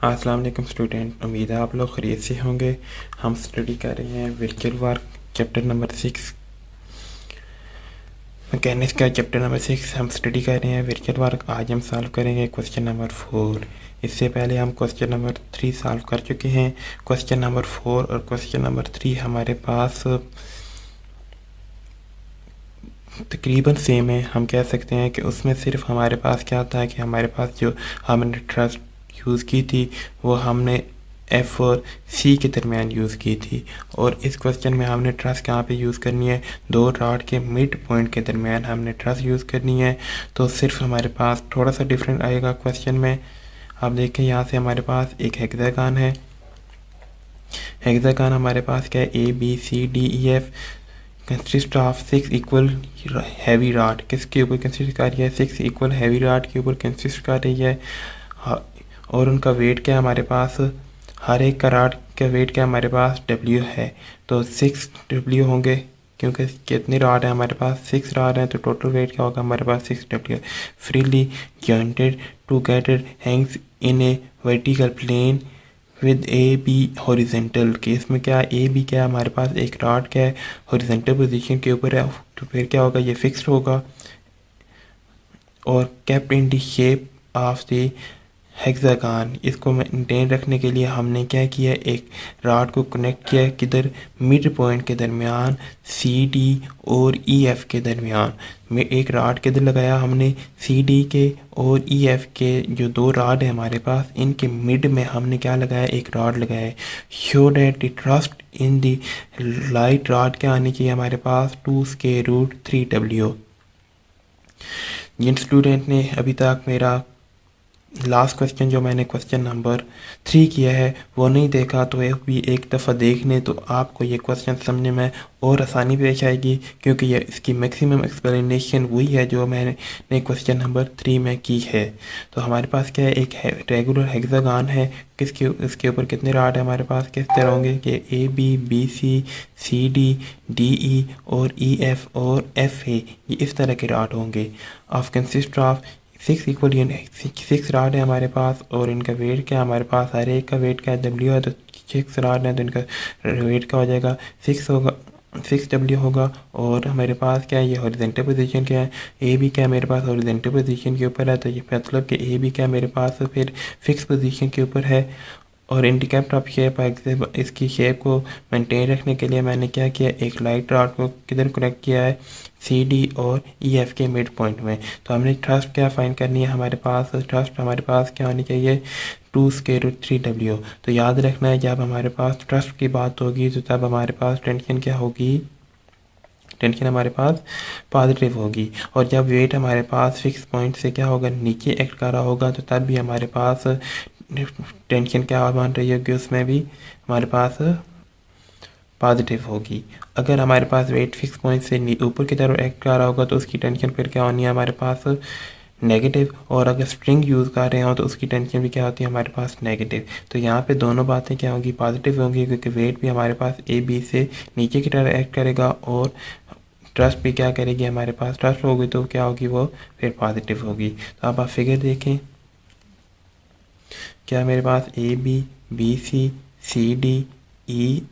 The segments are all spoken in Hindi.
अस्सलाम वालेकुम स्टूडेंट, उम्मीद है आप लोग खैरियत से होंगे। हम स्टडी कर रहे हैं virtual work chapter number 6, mechanics का चैप्टर नंबर 6 हम स्टडी कर रहे हैं वर्चुअल वर्क। आज हम सॉल्व करेंगे क्वेश्चन नंबर 4। इससे पहले हम क्वेश्चन नंबर 3 सॉल्व कर चुके हैं। क्वेश्चन नंबर 4 और क्वेश्चन नंबर 3 हमारे पास तकरीबन सेम है। हम कह सकते हैं कि उसमें सिर्फ हमारे पास क्या था कि हमारे पास जो हमने ट्रस्ट यूज़ की थी वो हमने एफ और सी के दरमियान यूज़ की थी, और इस क्वेश्चन में हमने ट्रस्ट कहाँ पे यूज़ करनी है, दो रॉड के मिड पॉइंट के दरमियान हमने ट्रस्ट यूज़ करनी है। तो सिर्फ हमारे पास थोड़ा सा डिफरेंट आएगा क्वेश्चन में। आप देखें यहाँ से हमारे पास एक हेक्सागन है। हेक्सागन हमारे पास क्या है, A B C D E F consist of 6 equal heavy rod. किसके ऊपर कंसिस्ट कर रही है, 6 इक्वल हैवी रॉड के ऊपर कंसिस्ट कर रही है। और उनका वेट क्या है हमारे पास, हर एक का रॉड का वेट क्या हमारे पास W है। तो 6 W होंगे, क्योंकि कितने रॉड है हमारे पास, 6 रॉड है, तो टोटल वेट क्या होगा हमारे पास 6 W। Freely jointed together hangs in a vertical plane with A B horizontal. Case में क्या ए बी क्या है हमारे पास, एक रॉड क्या है हॉरिजेंटल पोजीशन के ऊपर है, तो फिर क्या होगा, ये फिक्स्ड होगा। और kept in the shape of the hexagon, इसको मेंटेन रखने के लिए हमने क्या किया, एक रॉड को कनेक्ट किया किधर, मिड पॉइंट के दरमियान सी डी और ई एफ के दरमियान में एक रॉड किधर लगाया हमने, सी डी के और ई एफ के जो दो रॉड है हमारे पास, इनके मिड में हमने क्या लगाया, एक रॉड लगाया है। Show that the trust in the light rod क्या आनी चाहिए हमारे पास, 2√3W। जिन स्टूडेंट ने अभी तक मेरा लास्ट क्वेश्चन जो मैंने क्वेश्चन नंबर 3 किया है वो नहीं देखा, तो एक दफ़ा देख लें तो आपको ये क्वेश्चन समझने में और आसानी पेश आएगी, क्योंकि ये इसकी मैक्सिमम एक्सप्लेनेशन वही है जो मैंने क्वेश्चन नंबर 3 में की है। तो हमारे पास क्या है, एक रेगुलर हेक्सागन है, इसके ऊपर कितने रॉड है हमारे पास, किस तरह होंगे कि A B B C C D D E और ई एफ और एफ ए, ये इस तरह के रॉड होंगे। Of consist of 6 equal 6 rod है हमारे पास, और इनका वेट क्या है हमारे पास, हर एक का वेट क्या है W है, तो 6 रॉड है तो इनका वेट क्या हो जाएगा, 6 होगा, 6W होगा। और हमारे पास क्या है, ये हॉरिजेंटल पोजीशन क्या है, ए भी क्या है मेरे पास हॉरिजेंटल पोजीशन के ऊपर है, तो ये मतलब कि ए भी क्या है मेरे पास फिर फिक्स पोजीशन के ऊपर है। और इंडिकेट ऑफ शेप, इसकी शेप को मेंटेन रखने के लिए मैंने क्या किया, एक लाइट रॉड को किधर कनेक्ट किया है, सी डी और ई एफ के मिड पॉइंट में। तो हमने ट्रस्ट क्या फाइंड करनी है हमारे पास, ट्रस्ट हमारे पास क्या होनी चाहिए, 2√3W। तो याद रखना है जब हमारे पास ट्रस्ट की बात होगी तो तब हमारे पास टेंशन क्या होगी, टेंशन हमारे पास पॉजिटिव होगी। और जब वेट हमारे पास फिक्स पॉइंट से क्या होगा, नीचे एक्ट कर रहा होगा, तो तब भी हमारे पास टेंशन क्या बन रही होगी, उसमें भी हमारे पास पॉजिटिव होगी। अगर हमारे पास वेट फिक्स पॉइंट से ऊपर की तरफ एक्ट कर रहा होगा तो उसकी टेंशन फिर क्या होनी है हमारे पास, नेगेटिव। और अगर स्ट्रिंग यूज़ कर रहे हो तो उसकी टेंशन भी क्या होती है हमारे पास, नेगेटिव। तो यहाँ पे दोनों बातें क्या होंगी, पॉजिटिव होंगी, क्योंकि वेट भी हमारे पास ए बी से नीचे की तरफ एक्ट करेगा, और ट्रस्ट भी क्या करेगी हमारे पास, ट्रस्ट होगी तो क्या होगी, वो फिर पॉजिटिव होगी। तो अब आप फिगर देखें, क्या मेरे पास A B B C C D E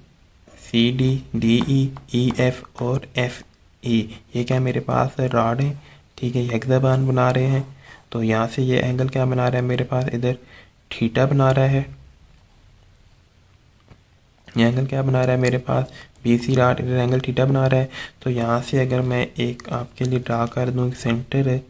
C D D E F और एफ ई, ये क्या मेरे पास रॉड है, ठीक है, हेक्सागन बना रहे हैं। तो यहाँ से ये एंगल क्या बना रहा है मेरे पास, इधर थीटा बना रहा है। ये एंगल क्या बना रहा है मेरे पास, बी सी रॉड, इधर एंगल थीटा बना रहा है। तो यहाँ से अगर मैं एक आपके लिए ड्रा कर दूँ, सेंटर है,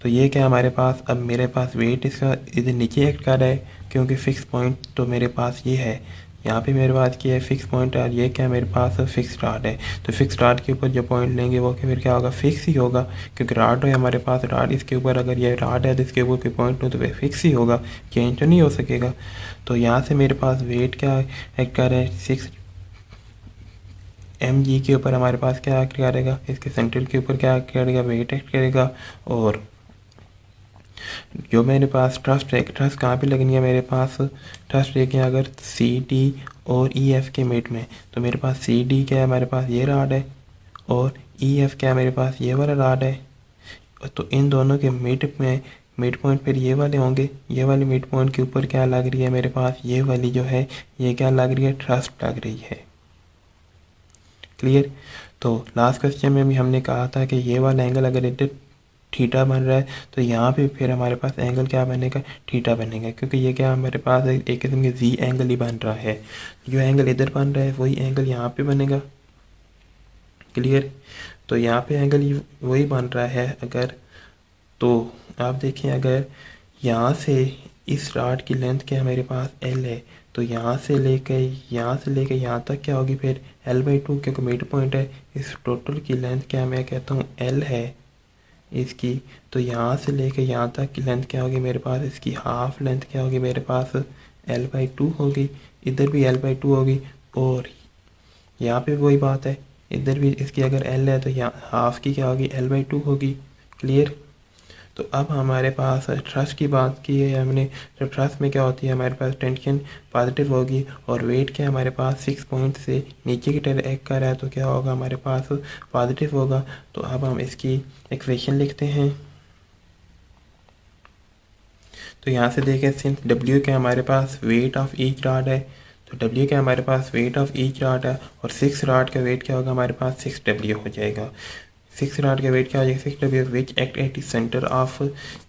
तो ये क्या हमारे पास, अब मेरे पास वेट इसका इधर नीचे एक्ट कर रहा है, क्योंकि फिक्स पॉइंट तो मेरे पास ये है, यहाँ पे मेरे पास क्या है फिक्स पॉइंट, और ये क्या मेरे पास फिक्स रॉड है। तो फिक्स रॉड के ऊपर जो पॉइंट लेंगे वो फिर क्या होगा, फिक्स ही होगा, क्योंकि रॉड है हमारे पास, रॉड इसके ऊपर, अगर ये रॉड है तो इसके ऊपर कोई पॉइंट हो तो वह फिक्स ही होगा, चेंज तो नहीं हो सकेगा। तो यहाँ से मेरे पास वेट क्या एक्ट कर रहा है, 6 mg के ऊपर हमारे पास क्या एक्ट करेगा, इसके सेंटर के ऊपर क्या एक्ट करेगा, वेट एक्ट करेगा। और जो मेरे पास ट्रस्ट है, ट्रस्ट कहाँ पे लगनी है मेरे पास, ट्रस्ट देखें अगर सी डी और ई एफ के मिड में, तो मेरे पास सी डी क्या है हमारे पास, ये रॉड है, और ई एफ क्या है मेरे पास, ये वाला रॉड है, तो इन दोनों के मिड पॉइंट फिर ये वाले होंगे। ये वाले मिड पॉइंट के ऊपर क्या लग रही है मेरे पास, ये वाली जो है ये क्या लग रही है, ट्रस्ट लग रही है। क्लियर। तो लास्ट क्वेश्चन में भी हमने कहा था कि ये वाला एंगल अगर इधर थीटा बन रहा है तो यहाँ पे फिर हमारे पास एंगल क्या बनेगा, थीटा बनेगा, क्योंकि ये क्या हमारे पास एक किस्म के जी एंगल ही बन रहा है। जो एंगल इधर बन रहा है वही एंगल यहाँ पे बनेगा। क्लियर। तो यहाँ पे एंगल वही बन रहा है। अगर तो आप देखें, अगर यहाँ से इस रॉड की लेंथ क्या मेरे पास एल है, तो यहाँ से लेके यहाँ तक क्या होगी फिर L/2, क्योंकि मिड पॉइंट है। इस टोटल की लेंथ क्या मैं कहता हूँ L है इसकी। तो यहाँ से लेके यहाँ तक की लेंथ क्या होगी मेरे पास, इसकी हाफ लेंथ क्या होगी मेरे पास L/2 होगी। इधर भी L/2 होगी और यहाँ पे वही बात है, इधर भी इसकी अगर L है तो यहाँ हाफ की क्या होगी, L/2 होगी। क्लियर। तो अब हमारे पास ट्रस्ट की बात की है हमने, तो ट्रस्ट में क्या होती है हमारे पास टेंशन पॉजिटिव होगी और वेट क्या हमारे पास 6 पॉइंट से नीचे की तरफ एक कर है, तो क्या होगा हमारे पास पॉजिटिव होगा। तो अब हम इसकी इक्वेशन लिखते हैं। तो यहाँ से देखें, सिंस W क्या हमारे पास वेट ऑफ ईच रॉड है, तो W क्या हमारे पास वेट ऑफ ईच रॉड है और 6 रॉड का वेट क्या होगा हमारे पास 6W हो जाएगा। 6 रॉड का वेट क्या हो जाएगा 6W, which act at centre of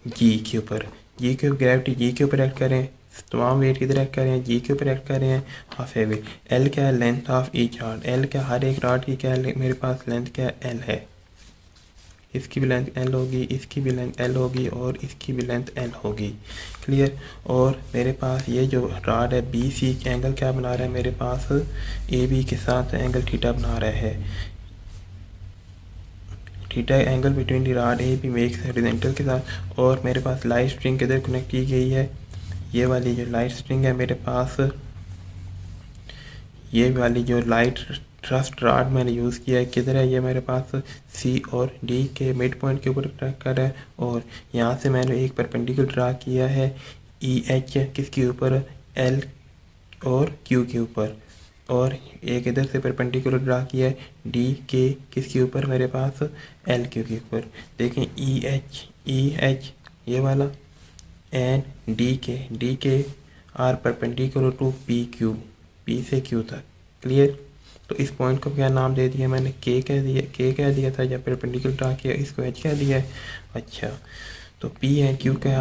G के ऊपर। जी के ग्रेविटी जी के ऊपर एक्ट करें, तमाम वेट किधर एक्ट कर रहे हैं, जी के ऊपर एक्ट कर रहे हैं, हाफ ए वेट। एल क्या है, length of each rod. L क्या, हर एक रॉड की क्या है मेरे पास लेंथ क्या एल है। इसकी भी लेंथ एल होगी, इसकी भी लेंथ एल होगी और इसकी भी लेंथ एल होगी। क्लियर। और मेरे पास ये जो रॉड है बी सी एंगल क्या बना रहा है मेरे पास, ए बी के साथ एंगल थीटा बना रहा है। Theta angle between the rod A B makes horizontal के साथ। और मेरे पास लाइट स्ट्रिंग किधर कनेक्ट की गई है, ये वाली जो लाइट स्ट्रिंग है मेरे पास, ये वाली जो लाइट ट्रस्ट रॉड मैंने यूज़ किया है किधर है, ये मेरे पास सी और डी के मिड पॉइंट के ऊपर ट्रैक कर है। और यहाँ से मैंने एक परपेंडिकुलर ड्रा किया है ई एच किसके ऊपर, एल और क्यू के ऊपर। और एक इधर से परपेंडिकुलर ड्रा किया है डी के किसके ऊपर मेरे पास, एल क्यू के ऊपर। देखें ई एच ये वाला and D K are perpendicular to P Q, P से क्यू तक। क्लियर। तो इस पॉइंट को क्या नाम दे दिया मैंने, के कह दिया था जब परपेंडिकुलर ड्रा किया, इसको एच कह दिया है। अच्छा, तो पी एंड क्यू के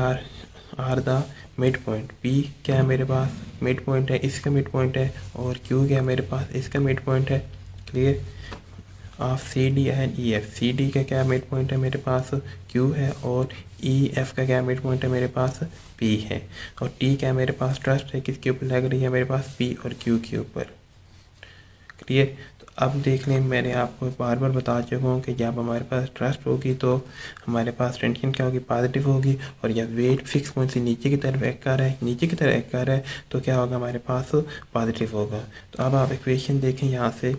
are the mid point. P क्या है मेरे पास मिड पॉइंट है, इसका मिड पॉइंट है, और क्यू क्या है मेरे पास इसका मिड पॉइंट है। Clear. Of C D and E F. C D का क्या मिड पॉइंट है मेरे पास क्यू है, और ई एफ का क्या मिड पॉइंट है मेरे पास पी है। और टी क्या मेरे पास ट्रस्ट है, किसके ऊपर लग रही है मेरे पास, पी और क्यू के ऊपर। क्लियर। तो अब देख लें, मैंने आपको बार बार बता चुका हूँ कि जब हमारे पास ट्रस्ट होगी तो हमारे पास टेंशन क्या होगी, पॉजिटिव होगी। और जब वेट फिक्स पॉइंट से नीचे की तरफ एक्ट कर रहा है, नीचे की तरफ एक्ट कर रहा है, तो क्या होगा हमारे पास पॉजिटिव होगा। तो अब आप इक्वेशन देखें, यहाँ से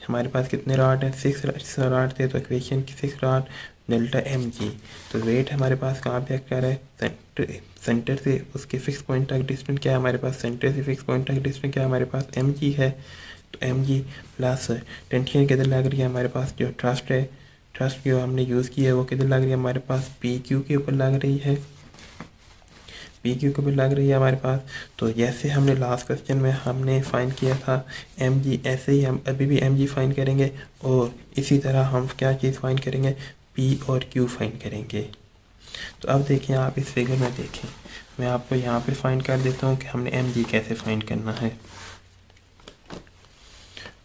हमारे पास कितने रॉड है, 6 रॉड थे। तो इक्वेशन की 6 रॉड डेल्टा एम जी। तो वेट हमारे पास कहाँ पे एक्ट कर रहा है, सेंटर से उसके फिक्स पॉइंट तक डिस्टेंस क्या है हमारे पास, सेंटर से फिक्स पॉइंट तक डिस्टेंस क्या है हमारे पास, एम जी है। तो एम जी प्लस टेंशन किधर लग रही है हमारे पास, जो ट्रस्ट है, ट्रस्ट जो हमने यूज़ किया है वो किधर लग रही है हमारे पास, पी क्यू के ऊपर लग रही है, पी क्यू के ऊपर लग रही है हमारे पास। तो जैसे हमने लास्ट क्वेश्चन में हमने फाइंड किया था एम जी, ऐसे ही हम अभी भी एम जी फाइंड करेंगे। और इसी तरह हम क्या चीज़ फाइंड करेंगे, पी और क्यू फाइंड करेंगे। तो अब देखें, आप इस फिगर में देखें, मैं आपको यहाँ पे फाइंड कर देता हूँ कि हमने एम जी कैसे फाइंड करना है।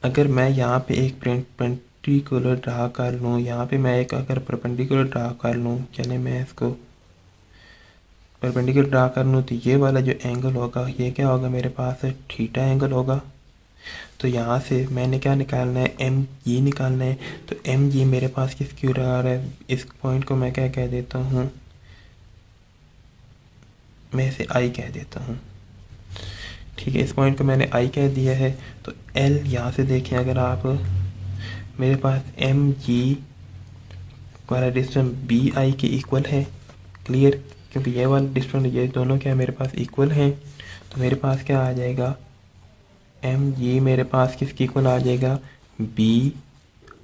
अगर मैं यहाँ पे एक परपेंडिकुलर ड्रा कर लूँ, यहाँ पे मैं एक अगर परपेंडिकुलर ड्रा कर लूँ, चले मैं इसको परपेंडिकुलर ड्रा कर लूँ, तो ये वाला जो एंगल होगा ये क्या होगा मेरे पास, थीटा एंगल होगा। तो यहाँ से मैंने क्या निकालना है, एम जी निकालना है। तो एम जी मेरे पास किसकी ओर आ रहा है, इस पॉइंट को मैं क्या कह देता हूँ, मैं इसे आई कह देता हूँ। ठीक है, इस पॉइंट को मैंने आई कह दिया है। तो एल यहाँ से देखें, अगर आप मेरे पास एम जी वाला डिस्टेंस बी आई के इक्वल है। क्लियर। क्योंकि ये वाला डिस्टेंस ये दोनों क्या है मेरे पास इक्वल हैं। तो मेरे पास क्या आ जाएगा, एम जी मेरे पास किसके इक्वल आ जाएगा, बी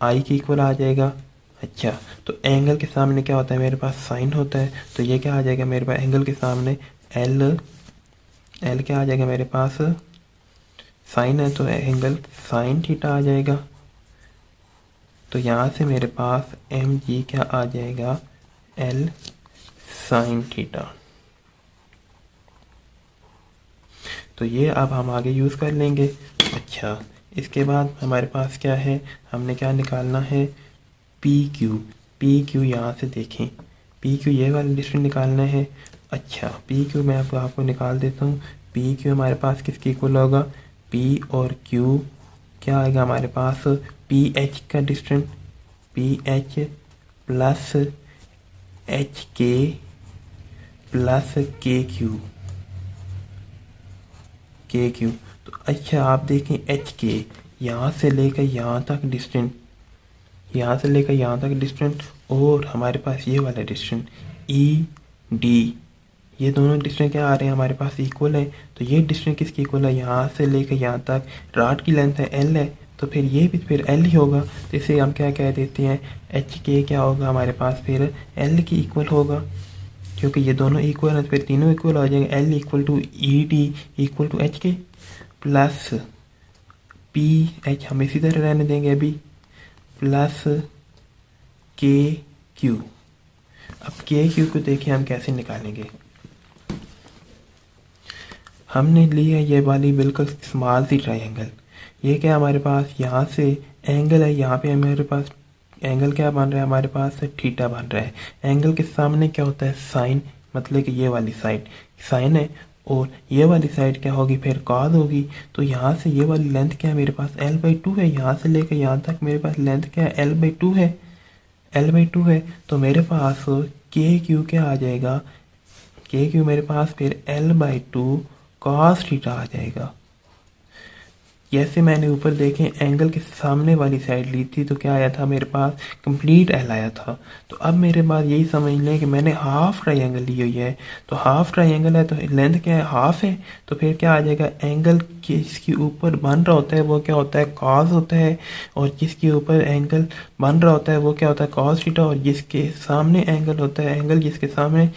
आई के इक्वल आ जाएगा। अच्छा, तो एंगल के सामने क्या होता है मेरे पास, साइन होता है, तो ये क्या आ जाएगा मेरे पास एंगल के सामने एल, एल क्या आ जाएगा मेरे पास, साइन है तो एंगल साइन थीटा आ जाएगा। तो यहाँ से मेरे पास एम जी क्या आ जाएगा, एल साइन थीटा। तो ये अब हम आगे यूज़ कर लेंगे। अच्छा, इसके बाद हमारे पास क्या है, हमने क्या निकालना है, पी क्यू। पी क्यू यहाँ से देखें, पी क्यू ये वाला डिस्टेंस निकालना है। अच्छा, पी क्यू मैं आपको निकाल देता हूँ। पी क्यू हमारे पास किसके इक्वल होगा, पी और क्यू क्या आएगा हमारे पास, पी एच का distance, P H plus H K plus के क्यू, के क्यू। तो अच्छा आप देखें एच के यहाँ से लेकर यहाँ तक डिस्टेंस, यहाँ से लेकर यहाँ तक डिस्टेंस, और हमारे पास ये वाला डिस्टेंस ई डी, ये दोनों डिस्टेंस क्या आ रहे हैं हमारे पास इक्वल है। तो ये डिस्टेंस किसकी इक्वल है, यहाँ से लेकर यहाँ तक राड की लेंथ है एल है, तो फिर ये भी फिर एल ही होगा। तो इसे हम क्या कह देते हैं, एच के क्या होगा हमारे पास फिर एल की इक्वल होगा, क्योंकि ये दोनों इक्वल है तो फिर तीनों इक्वल हो जाएंगे। L equal to E D equal to H K plus P H हम इसी तरह रहने देंगे अभी, प्लस के क्यू। अब के क्यू को देखिए हम कैसे निकालेंगे। हमने लिया ये वाली बिल्कुल स्मॉल सी ट्रायंगल, ये क्या हमारे पास यहाँ से एंगल है, यहाँ पे हमारे पास एंगल क्या बन रहा है हमारे पास, थीटा बन रहा है। एंगल के सामने क्या होता है, साइन, मतलब कि ये वाली साइड साइन है, और ये वाली साइड क्या होगी फिर कॉस होगी। तो यहाँ से ये वाली लेंथ क्या है मेरे पास l/2 है, यहाँ से लेकर यहाँ तक मेरे पास लेंथ क्या है, l/2 है, l/2 है। तो मेरे पास के क्यू क्या आ जाएगा, के क्यू मेरे पास फिर l/2 cos थीटा आ जाएगा। जैसे मैंने ऊपर देखें एंगल के सामने वाली साइड ली थी तो क्या आया था मेरे पास, कंप्लीट एल आया था। तो अब मेरे पास यही समझ लें कि मैंने हाफ ट्रायंगल ली हुई है, तो हाफ ट्रायंगल है तो लेंथ क्या है, हाफ है, तो फिर क्या आ जाएगा, एंगल जिसके ऊपर बन रहा होता है वो क्या होता है, कॉस होता है, और जिसके ऊपर एंगल बन रहा होता है वो क्या होता है, कॉस थीटा, और जिसके सामने एंगल होता है, एंगल जिसके सामने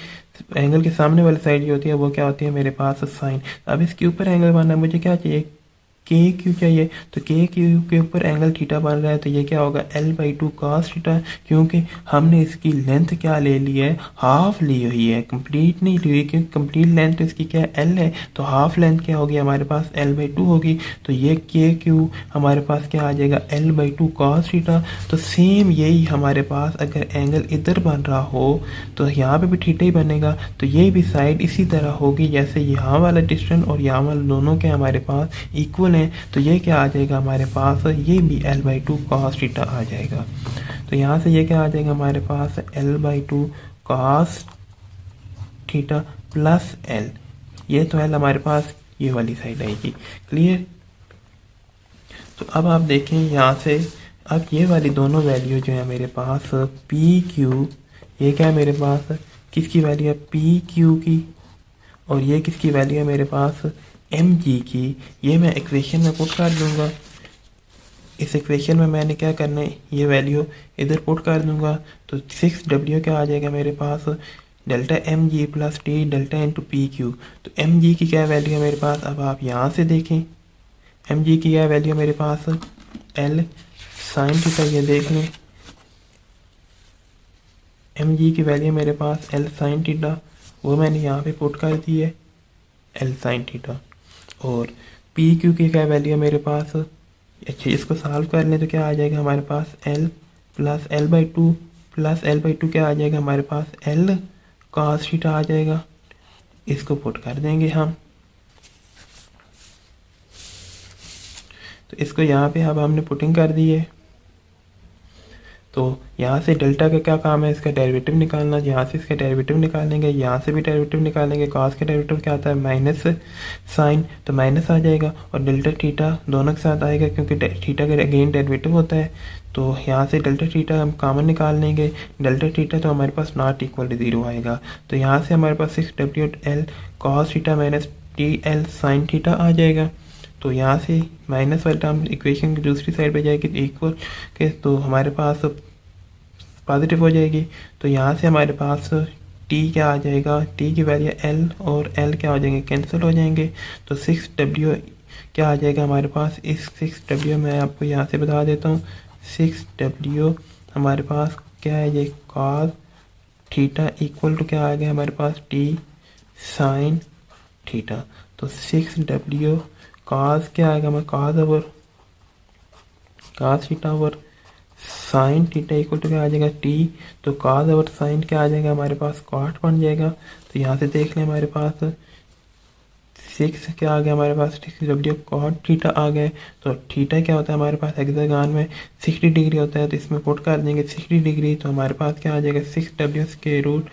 एंगल के सामने वाली साइड जो होती है वो क्या होती है मेरे पास, साइन। अब इसके ऊपर एंगल बनना है, मुझे क्या चाहिए, के क्यू चाहिए, तो के क्यू के ऊपर एंगल थीटा बन रहा है, तो ये क्या होगा, l/2 cos थीटा, क्योंकि हमने इसकी लेंथ क्या ले ली है, हाफ ली हुई है, कंप्लीट नहीं ली हुई, क्योंकि कंप्लीट लेंथ तो इसकी क्या है, l है, तो हाफ लेंथ क्या होगी हमारे पास, l/2 होगी। तो ये के क्यू हमारे पास क्या आ जाएगा, l/2 cos थीटा। तो सेम यही हमारे पास अगर एंगल इधर बन रहा हो तो यहाँ पे भी थीटा ही बनेगा, तो ये भी साइड इसी तरह होगी जैसे यहाँ वाला डिस्टेंस और यहाँ वाला दोनों के हमारे पास इक्वल है। तो ये क्या आ जाएगा हमारे पास, ये भी l/2 cos थीटा आ जाएगा। तो यहाँ से ये क्या आ जाएगा हमारे पास, l/2 cos theta plus l, ये तो l हमारे पास ये वाली साइड आएगी, क्लियर। तो अब आप देखें यहाँ से, अब ये वाली दोनों वैल्यू जो है मेरे पास पी क्यू, ये क्या है मेरे पास, किसकी वैल्यू है, पी क्यू की, और ये किसकी वैल्यू है मेरे पास, एम जी की। ये मैं इक्वेशन में पुट कर दूंगा, इस इक्वेशन में मैंने क्या करना है, ये वैल्यू इधर पुट कर दूंगा। तो 6W क्या आ जाएगा मेरे पास, delta M G plus T delta into P Q. तो एम जी की क्या वैल्यू है मेरे पास, अब आप यहाँ से देखें एम जी की क्या वैल्यू है मेरे पास, एल साइन थीटा, ये देख लें एम जी की वैल्यू मेरे पास एल साइन थीटा, वो मैंने यहाँ पे पुट कर दी है एल साइन थीटा। और पी क्यू की क्या वैल्यू है मेरे पास, अच्छा इसको सॉल्व कर लें तो क्या आ जाएगा हमारे पास, L plus l/2 plus l/2 क्या आ जाएगा हमारे पास, एल cos थीटा आ जाएगा। इसको पुट कर देंगे हम, तो इसको यहाँ पे अब हमने पुटिंग कर दी है। तो यहाँ से डेल्टा का क्या काम है, इसका डेरिवेटिव निकालना, यहाँ से इसका डेरिवेटिव निकालेंगे, यहाँ से भी डेरिवेटिव निकालेंगे। कॉस का डेरिवेटिव क्या आता है, माइनस साइन, तो माइनस आ जाएगा, और डेल्टा थीटा दोनों के साथ आएगा क्योंकि थीटा का अगेन डेरिवेटिव होता है। तो यहाँ से डेल्टा थीटा हम कॉमन निकाल लेंगे, डेल्टा थीटा तो हमारे पास नॉट इक्वल टू 0 आएगा। तो यहाँ से हमारे पास 6W cos theta minus TL sine theta आ जाएगा। तो यहाँ से माइनस वाला टर्म इक्वेशन की दूसरी साइड पे जाएगी तो इक्वल के, तो हमारे पास पॉजिटिव हो जाएगी। तो यहाँ से हमारे पास टी क्या आ जाएगा, टी की वैल्यू एल और एल क्या हो जाएंगे, कैंसिल हो जाएंगे। तो 6W क्या आ जाएगा हमारे पास, इस 6W मैं आपको यहाँ से बता देता हूँ। 6W हमारे पास क्या है, ये कॉस थीटा इक्वल टू क्या आ गया हमारे पास, टी साइन थीटा। तो 6W कॉस क्या आएगा हमारे, cos theta over sine theta equal to क्या आ जाएगा, टी। तो कॉस ओवर साइन क्या आ जाएगा हमारे पास, कॉट बन जाएगा। तो यहाँ से देख लें हमारे पास 6 क्या आ गया हमारे पास, 6W कॉट थीटा आ गए। तो थीटा क्या होता है हमारे पास, हेक्सागन में 60 डिग्री होता है, तो इसमें पुट कर देंगे 60 डिग्री। तो हमारे पास क्या आ जाएगा, 6W स्क्वायर रूट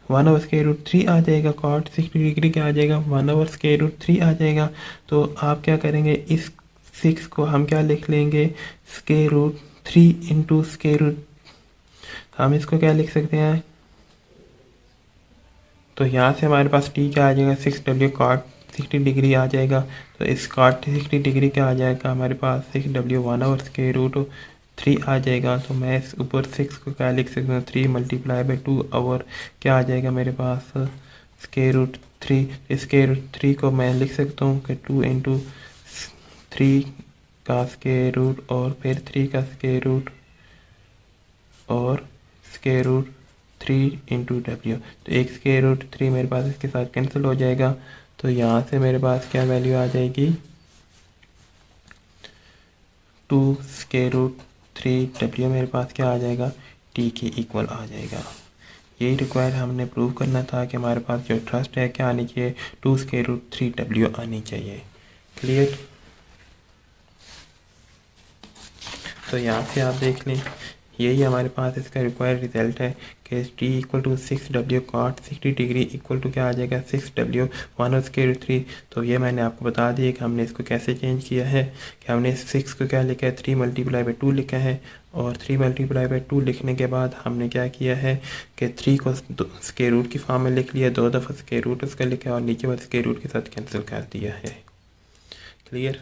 1/√3 आ जाएगा। कॉट 60 डिग्री क्या आ जाएगा, 1/√3 आ जाएगा। तो आप क्या करेंगे, इस 6 को हम क्या लिख लेंगे, √3 इंटू स्क्वायर रूट। हम इसको क्या लिख सकते हैं, तो यहाँ से हमारे पास टी क्या आ जाएगा, 6W कॉट 60 डिग्री आ जाएगा। तो इस कॉट 60 डिग्री क्या आ जाएगा हमारे पास, 6W 1/√3 आ जाएगा। तो मैं इस ऊपर 6 को क्या लिख सकता हूँ, 3 × 2 और क्या आ जाएगा मेरे पास, √3। इस √3 को मैं लिख सकता हूँ कि 2 × 3 का स्क्वायर रूट और फिर 3 का स्क्वायर रूट और स्क्वायर रूट 3 × W। तो एक स्क्वायर रूट 3 मेरे पास इसके साथ कैंसिल हो जाएगा। तो यहाँ से मेरे पास क्या वैल्यू आ जाएगी, 2 √3 W मेरे पास क्या आ जाएगा, टी के इक्वल आ जाएगा। यही रिक्वायर हमने प्रूव करना था कि हमारे पास जो ट्रस्ट है क्या आनी चाहिए, 2 √3 W आनी चाहिए। क्लियर। तो यहाँ से आप देख लें, यही हमारे पास इसका रिक्वायर्ड रिजल्ट है कि T equal to 6W cot 60 degree equal to क्या आ जाएगा, 6W 1/√3। तो ये मैंने आपको बता दिया कि हमने इसको कैसे चेंज किया है, कि हमने इस 6 को क्या लिखा है, 3 × 2 लिखा है। और 3 × 2 लिखने के बाद हमने क्या किया है कि 3 को स्क्वायर रूट की फॉर्म में लिख लिया, 2 दफ़ा स्क्वायर रूट उसका लिखा है और नीचे वाले स्क्वायर रूट के साथ कैंसिल कर दिया है। क्लियर।